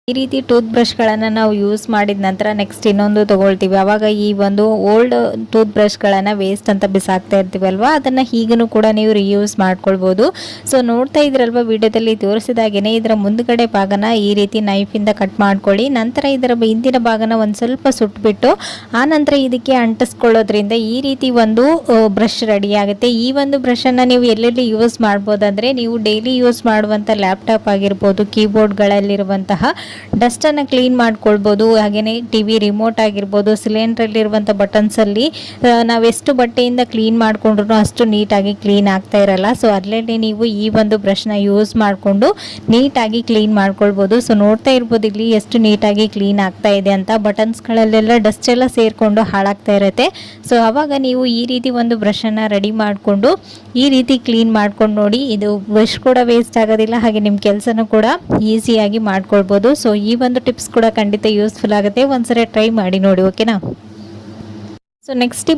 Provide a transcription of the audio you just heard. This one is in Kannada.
ಈ ರೀತಿ ಟೂತ್ ಬ್ರಷ್ಗಳನ್ನು ನಾವು ಯೂಸ್ ಮಾಡಿದ ನಂತರ ನೆಕ್ಸ್ಟ್ ಇನ್ನೊಂದು ತಗೊಳ್ತೀವಿ. ಆವಾಗ ಈ ಒಂದು ಓಲ್ಡ್ ಟೂತ್ ಬ್ರಷ್ಗಳನ್ನು ವೇಸ್ಟ್ ಅಂತ ಬಿಸಾಕ್ತಾ ಇರ್ತೀವಲ್ವ, ಅದನ್ನು ಹೀಗೂ ಕೂಡ ನೀವು ರಿಯೂಸ್ ಮಾಡ್ಕೊಳ್ಬೋದು. ಸೊ ನೋಡ್ತಾ ಇದ್ರಲ್ವ ವಿಡಿಯೋದಲ್ಲಿ ತೋರಿಸಿದಾಗೇನೆ ಇದರ ಮುಂದ್ಗಡೆ ಭಾಗನ ಈ ರೀತಿ ನೈಫಿಂದ ಕಟ್ ಮಾಡ್ಕೊಳ್ಳಿ. ನಂತರ ಇದರ ಹಿಂದಿನ ಭಾಗನ ಒಂದು ಸ್ವಲ್ಪ ಸುಟ್ಬಿಟ್ಟು ಆ ನಂತರ ಇದಕ್ಕೆ ಅಂಟಿಸ್ಕೊಳ್ಳೋದ್ರಿಂದ ಈ ರೀತಿ ಒಂದು ಬ್ರಷ್ ರೆಡಿ ಆಗುತ್ತೆ. ಈ ಒಂದು ಬ್ರಷನ್ನು ನೀವು ಎಲ್ಲೆಲ್ಲಿ ಯೂಸ್ ಮಾಡ್ಬೋದಂದರೆ, ನೀವು ಡೈಲಿ ಯೂಸ್ ಮಾಡುವಂಥ ಲ್ಯಾಪ್ಟಾಪ್ ಆಗಿರ್ಬೋದು, ಕೀಬೋರ್ಡ್ಗಳಲ್ಲಿರುವಂತಹ ಡಸ್ಟನ್ನು ಕ್ಲೀನ್ ಮಾಡ್ಕೊಳ್ಬೋದು. ಹಾಗೆಯೇ ಟಿವಿ ರಿಮೋಟ್ ಆಗಿರ್ಬೋದು, ಸಿಲಿಂಡ್ರಲ್ಲಿರುವಂಥ ಬಟನ್ಸಲ್ಲಿ ನಾವೆಷ್ಟು ಬಟ್ಟೆಯಿಂದ ಕ್ಲೀನ್ ಮಾಡಿಕೊಂಡ್ರು ಅಷ್ಟು ನೀಟಾಗಿ ಕ್ಲೀನ್ ಆಗ್ತಾ ಇರಲ್ಲ. ಸೊ ಅಲ್ಲೇ ನೀವು ಈ ಒಂದು ಬ್ರಷ್ನ ಯೂಸ್ ಮಾಡಿಕೊಂಡು ನೀಟಾಗಿ ಕ್ಲೀನ್ ಮಾಡ್ಕೊಳ್ಬೋದು. ಸೊ ನೋಡ್ತಾ ಇರ್ಬೋದು ಇಲ್ಲಿ ಎಷ್ಟು ನೀಟಾಗಿ ಕ್ಲೀನ್ ಆಗ್ತಾ ಇದೆ ಅಂತ. ಬಟನ್ಸ್ಗಳಲ್ಲೆಲ್ಲ ಡಸ್ಟ್ ಎಲ್ಲ ಸೇರಿಕೊಂಡು ಹಾಳಾಗ್ತಾ ಇರುತ್ತೆ. ಸೊ ಆವಾಗ ನೀವು ಈ ರೀತಿ ಒಂದು ಬ್ರಷನ್ನು ರೆಡಿ ಮಾಡಿಕೊಂಡು ಈ ರೀತಿ ಕ್ಲೀನ್ ಮಾಡ್ಕೊಂಡು ನೋಡಿ. ಇದು ಬ್ರಷ್ ಕೂಡ ವೇಸ್ಟ್ ಆಗೋದಿಲ್ಲ, ಹಾಗೆ ನಿಮ್ಮ ಕೆಲಸನೂ ಕೂಡ ಈಸಿಯಾಗಿ ಮಾಡ್ಕೊಳ್ಬೋದು. ಸೊ ಈ ಒಂದು ಟಿಪ್ಸ್ ಕೂಡ ಖಂಡಿತ ಯೂಸ್ಫುಲ್ ಆಗುತ್ತೆ. ಒಂದ್ಸರಿ ಟ್ರೈ ಮಾಡಿ ನೋಡಿ, ಓಕೆನಾ. So next tip